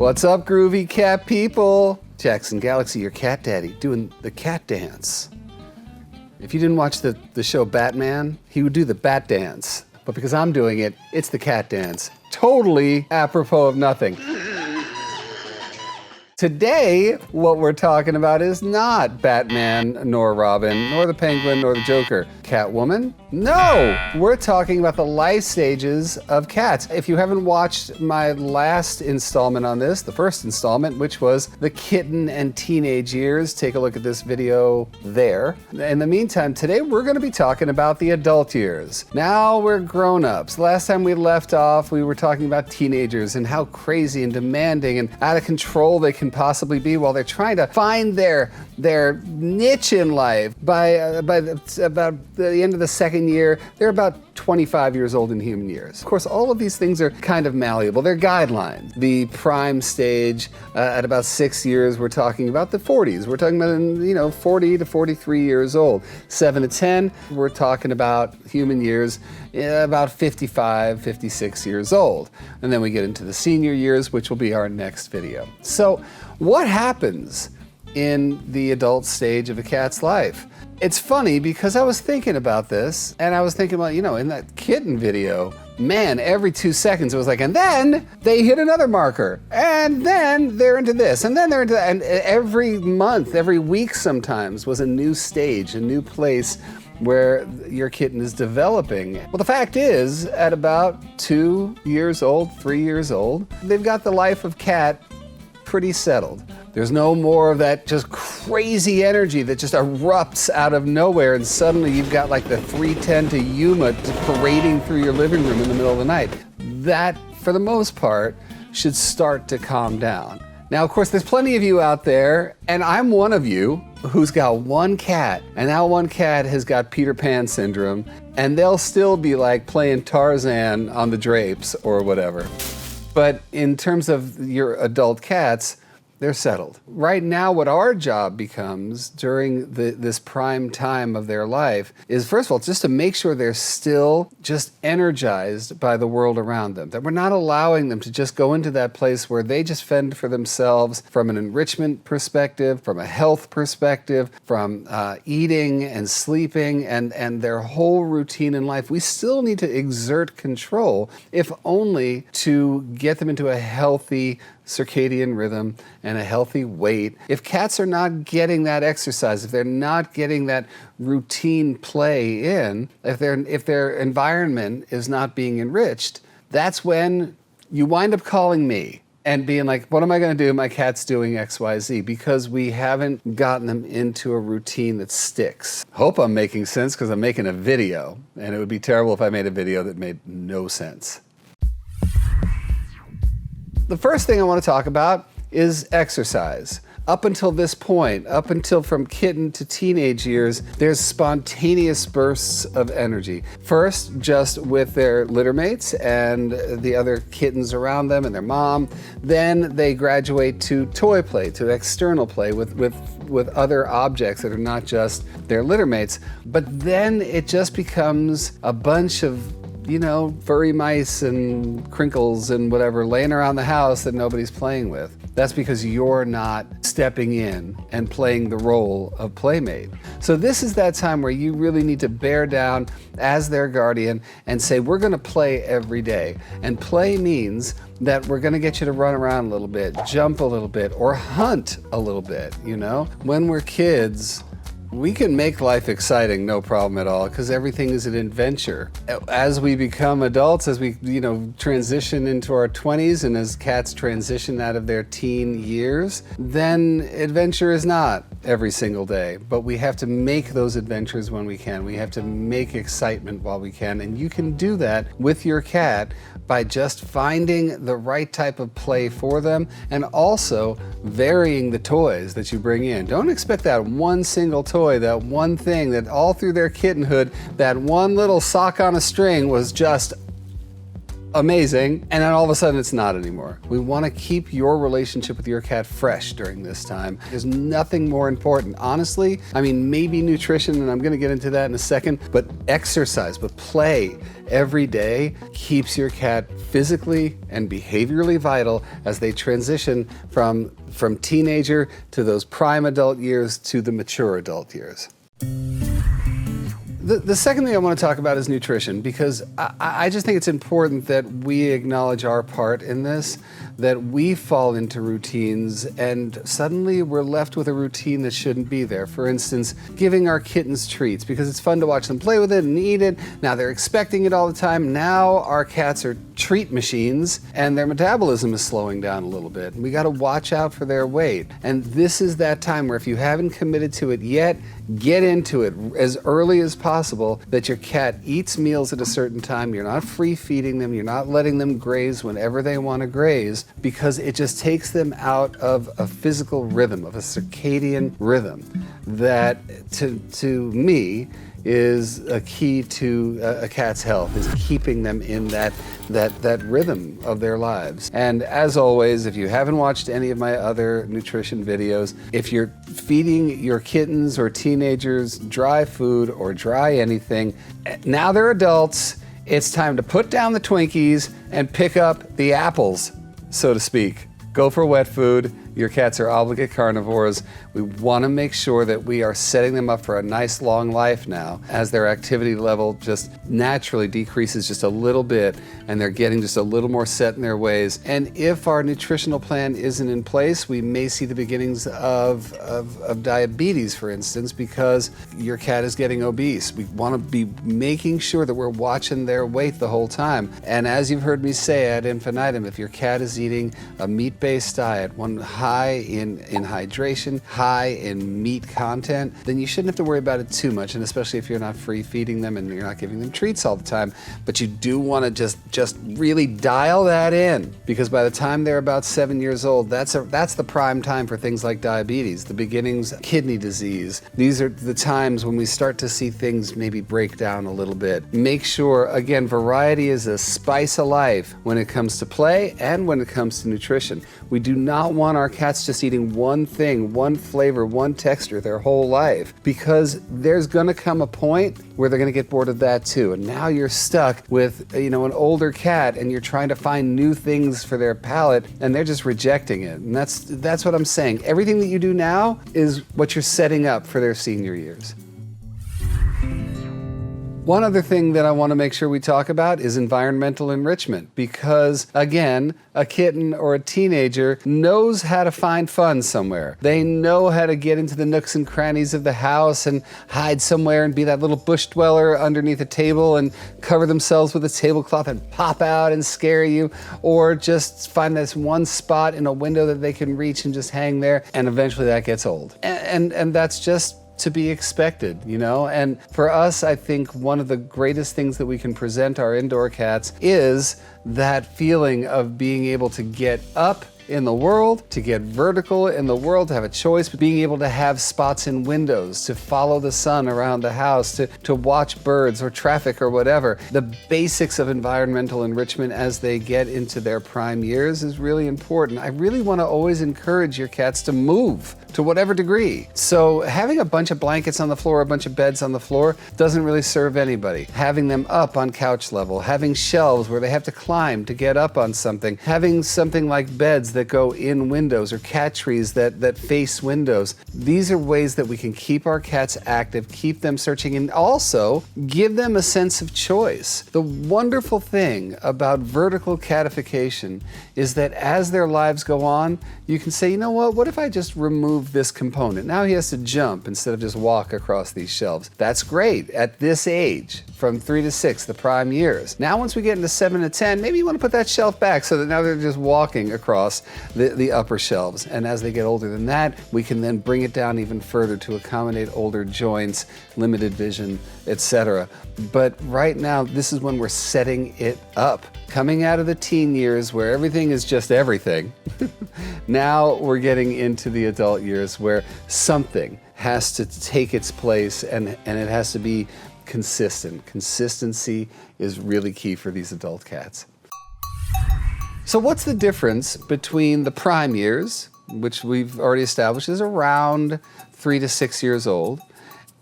What's up, groovy cat people? Jackson Galaxy, your cat daddy, doing the cat dance. If you didn't watch the show Batman, he would do the bat dance. But because I'm doing it, it's the cat dance. Totally apropos of nothing. Today, what we're talking about is not Batman, nor Robin, nor the Penguin, nor the Joker. Catwoman? No! We're talking about the life stages of cats. If you haven't watched my last installment on this, the first installment, which was the kitten and teenage years, take a look at this video there. In the meantime, today we're gonna be talking about the adult years. Now we're grown-ups. Last time we left off, we were talking about teenagers and how crazy and demanding and out of control they can possibly be while they're trying to find their niche in life. By about the end of the second year, they're about 25 years old in human years. Of course, all of these things are kind of malleable. They're guidelines. The prime stage at about 6 years, we're talking about the 40s. We're talking about 40 to 43 years old. 7 to 10, we're talking about human years about 55, 56 years old. And then we get into the senior years, which will be our next video. So what happens in the adult stage of a cat's life? It's funny because I was thinking about this and I was thinking about, in that kitten video, man, every 2 seconds it was like, and then they hit another marker, and then they're into this, and then they're into that. And every month, every week sometimes was a new stage, a new place where your kitten is developing. Well, the fact is, at about 2 years old, 3 years old, they've got the life of cat pretty settled. There's no more of that just crazy energy that just erupts out of nowhere and suddenly you've got like the 310 to Yuma parading through your living room in the middle of the night. That, for the most part, should start to calm down. Now, of course, there's plenty of you out there, and I'm one of you, who's got one cat, and that one cat has got Peter Pan syndrome, and they'll still be like playing Tarzan on the drapes or whatever. But in terms of your adult cats, they're settled. Right now, what our job becomes during this prime time of their life is, first of all, just to make sure they're still just energized by the world around them, that we're not allowing them to just go into that place where they just fend for themselves from an enrichment perspective, from a health perspective, from eating and sleeping and their whole routine in life. We still need to exert control, if only to get them into a healthy circadian rhythm and a healthy weight. If cats are not getting that exercise, if they're not getting that routine play in, if their environment is not being enriched, that's when you wind up calling me and being like, what am I going to do? My cat's doing XYZ, because we haven't gotten them into a routine that sticks. Hope I'm making sense, because I'm making a video, and it would be terrible if I made a video that made no sense. The first thing I want to talk about is exercise. Up until this point, up until from kitten to teenage years, there's spontaneous bursts of energy. First, just with their litter mates and the other kittens around them and their mom. Then they graduate to toy play, to external play with other objects that are not just their litter mates. But then it just becomes a bunch of furry mice and crinkles and whatever laying around the house that nobody's playing with. That's because you're not stepping in and playing the role of playmate. So this is that time where you really need to bear down as their guardian and say, we're gonna play every day. And play means that we're gonna get you to run around a little bit, jump a little bit, or hunt a little bit, When we're kids, we can make life exciting, no problem at all, because everything is an adventure. As we become adults, as we transition into our 20s, and as cats transition out of their teen years, then adventure is not every single day. But we have to make those adventures when we can. We have to make excitement while we can. And you can do that with your cat by just finding the right type of play for them, and also varying the toys that you bring in. Don't expect that one single toy, that one thing that all through their kittenhood, that one little sock on a string was just amazing, and then all of a sudden it's not anymore. We want to keep your relationship with your cat fresh during this time. There's nothing more important. Honestly, maybe nutrition, and I'm going to get into that in a second, but exercise, but play, every day keeps your cat physically and behaviorally vital as they transition from teenager to those prime adult years to the mature adult years. The second thing I want to talk about is nutrition, because I just think it's important that we acknowledge our part in this, that we fall into routines and suddenly we're left with a routine that shouldn't be there. For instance, giving our kittens treats because it's fun to watch them play with it and eat it. Now they're expecting it all the time. Now our cats are treat machines and their metabolism is slowing down a little bit. We got to watch out for their weight. And this is that time where if you haven't committed to it yet, get into it as early as possible, that your cat eats meals at a certain time. You're not free feeding them. You're not letting them graze whenever they want to graze, because it just takes them out of a physical rhythm, of a circadian rhythm that to me is a key to a cat's health, is keeping them in that rhythm of their lives. And as always, if you haven't watched any of my other nutrition videos, if you're feeding your kittens or teenagers dry food or dry anything, now they're adults, it's time to put down the Twinkies and pick up the apples, so to speak. Go for wet food. Your cats are obligate carnivores. We want to make sure that we are setting them up for a nice long life now, as their activity level just naturally decreases just a little bit and they're getting just a little more set in their ways. And if our nutritional plan isn't in place, we may see the beginnings of diabetes, for instance, because your cat is getting obese. We want to be making sure that we're watching their weight the whole time. And as you've heard me say ad infinitum, if your cat is eating a meat-based diet, one high in hydration, high in meat content, then you shouldn't have to worry about it too much, and especially if you're not free feeding them and you're not giving them treats all the time. But you do want to just really dial that in, because by the time they're about 7 years old, that's the prime time for things like diabetes, the beginnings of kidney disease. These are the times when we start to see things maybe break down a little bit. Make sure, again, variety is a spice of life when it comes to play and when it comes to nutrition. We do not want our cats just eating one thing, one flavor, one texture their whole life, because there's going to come a point where they're going to get bored of that too. And now you're stuck with, an older cat and you're trying to find new things for their palate and they're just rejecting it. And that's what I'm saying. Everything that you do now is what you're setting up for their senior years. One other thing that I want to make sure we talk about is environmental enrichment, because again, a kitten or a teenager knows how to find fun somewhere. They know how to get into the nooks and crannies of the house and hide somewhere and be that little bush dweller underneath a table and cover themselves with a tablecloth and pop out and scare you, or just find this one spot in a window that they can reach and just hang there, and eventually that gets old. And that's just to be expected, And for us, I think one of the greatest things that we can present our indoor cats is that feeling of being able to get up in the world, to get vertical in the world, to have a choice, but being able to have spots in windows, to follow the sun around the house, to watch birds or traffic or whatever. The basics of environmental enrichment as they get into their prime years is really important. I really want to always encourage your cats to move to whatever degree. So having a bunch of blankets on the floor, a bunch of beds on the floor doesn't really serve anybody. Having them up on couch level, having shelves where they have to climb to get up on something, having something like beds that go in windows or cat trees that face windows. These are ways that we can keep our cats active, keep them searching, and also give them a sense of choice. The wonderful thing about vertical catification is that as their lives go on, you can say, what if I just remove this component? Now he has to jump instead of just walk across these shelves. That's great at this age, from 3 to 6, the prime years. Now once we get into 7 to 10, maybe you want to put that shelf back so that now they're just walking across the upper shelves. And as they get older than that, we can then bring it down even further to accommodate older joints, limited vision, etc. But right now, this is when we're setting it up. Coming out of the teen years where everything is just everything, now we're getting into the adult years where something has to take its place and it has to be consistent. Consistency is really key for these adult cats. So what's the difference between the prime years, which we've already established is around 3 to 6 years old,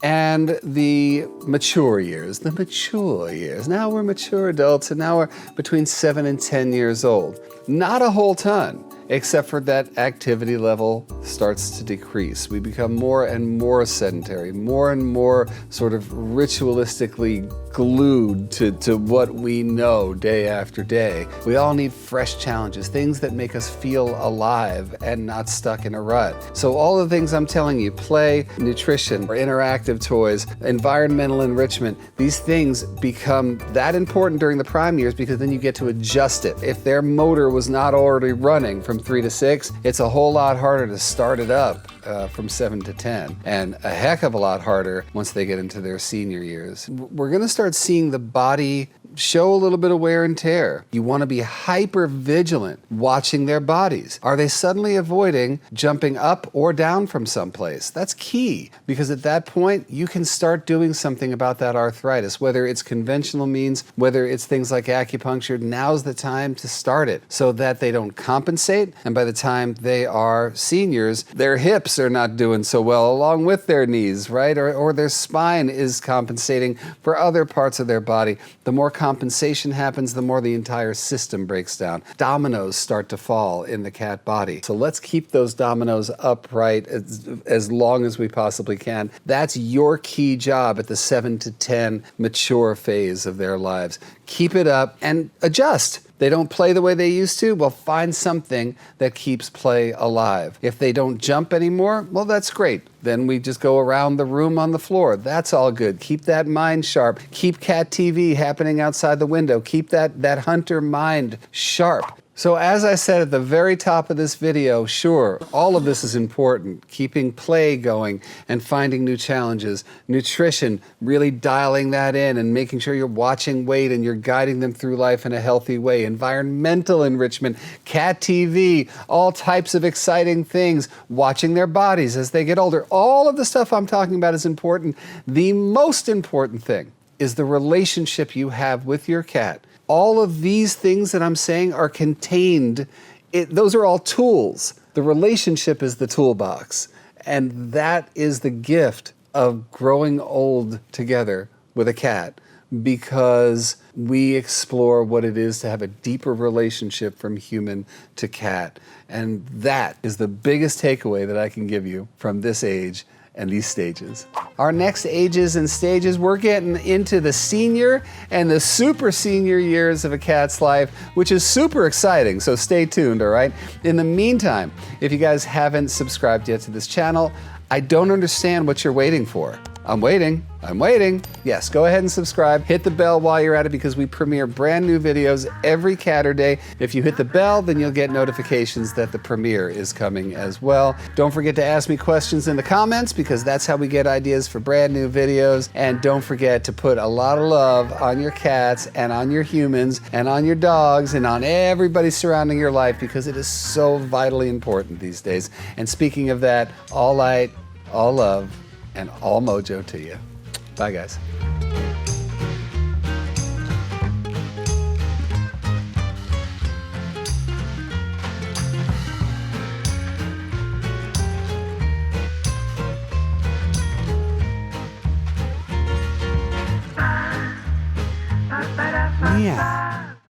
and the mature years. The mature years. Now we're mature adults, and now we're between 7 and 10 years old. Not a whole ton, except for that activity level starts to decrease. We become more and more sedentary, more and more sort of ritualistically glued to what we know day after day. We all need fresh challenges, things that make us feel alive and not stuck in a rut. So all the things I'm telling you, play, nutrition, or interactive toys, environmental enrichment, these things become that important during the prime years because then you get to adjust it. If their motor was not already running from 3 to 6, it's a whole lot harder to start it up from 7 to 10, and a heck of a lot harder once they get into their senior years. We're going to start seeing the body show a little bit of wear and tear. You want to be hyper vigilant watching their bodies. Are they suddenly avoiding jumping up or down from someplace? That's key, because at that point you can start doing something about that arthritis, whether it's conventional means, whether it's things like acupuncture. Now's the time to start it so that they don't compensate, and by the time they are seniors, their hips are not doing so well along with their knees, right? Or their spine is compensating for other parts of their body. The more compensation happens, the more the entire system breaks down. Dominoes start to fall in the cat body. So let's keep those dominoes upright as long as we possibly can. That's your key job at the 7 to 10 mature phase of their lives. Keep it up and adjust. They don't play the way they used to? Well, find something that keeps play alive. If they don't jump anymore, well, that's great. Then we just go around the room on the floor. That's all good. Keep that mind sharp. Keep cat TV happening outside the window. Keep that hunter mind sharp. So as I said at the very top of this video, sure, all of this is important. Keeping play going and finding new challenges. Nutrition, really dialing that in and making sure you're watching weight and you're guiding them through life in a healthy way. Environmental enrichment, cat TV, all types of exciting things. Watching their bodies as they get older. All of the stuff I'm talking about is important. The most important thing is the relationship you have with your cat. All of these things that I'm saying are contained, those are all tools. The relationship is the toolbox. And that is the gift of growing old together with a cat, because we explore what it is to have a deeper relationship from human to cat. And that is the biggest takeaway that I can give you from this age and these stages. Our next ages and stages, we're getting into the senior and the super senior years of a cat's life, which is super exciting, so stay tuned, all right? In the meantime, if you guys haven't subscribed yet to this channel, I don't understand what you're waiting for. I'm waiting. Yes, go ahead and subscribe. Hit the bell while you're at it, because we premiere brand new videos every Catterday. If you hit the bell, then you'll get notifications that the premiere is coming as well. Don't forget to ask me questions in the comments, because that's how we get ideas for brand new videos. And don't forget to put a lot of love on your cats and on your humans and on your dogs and on everybody surrounding your life, because it is so vitally important these days. And speaking of that, all light, all love, and all mojo to you. Bye, guys. Yeah.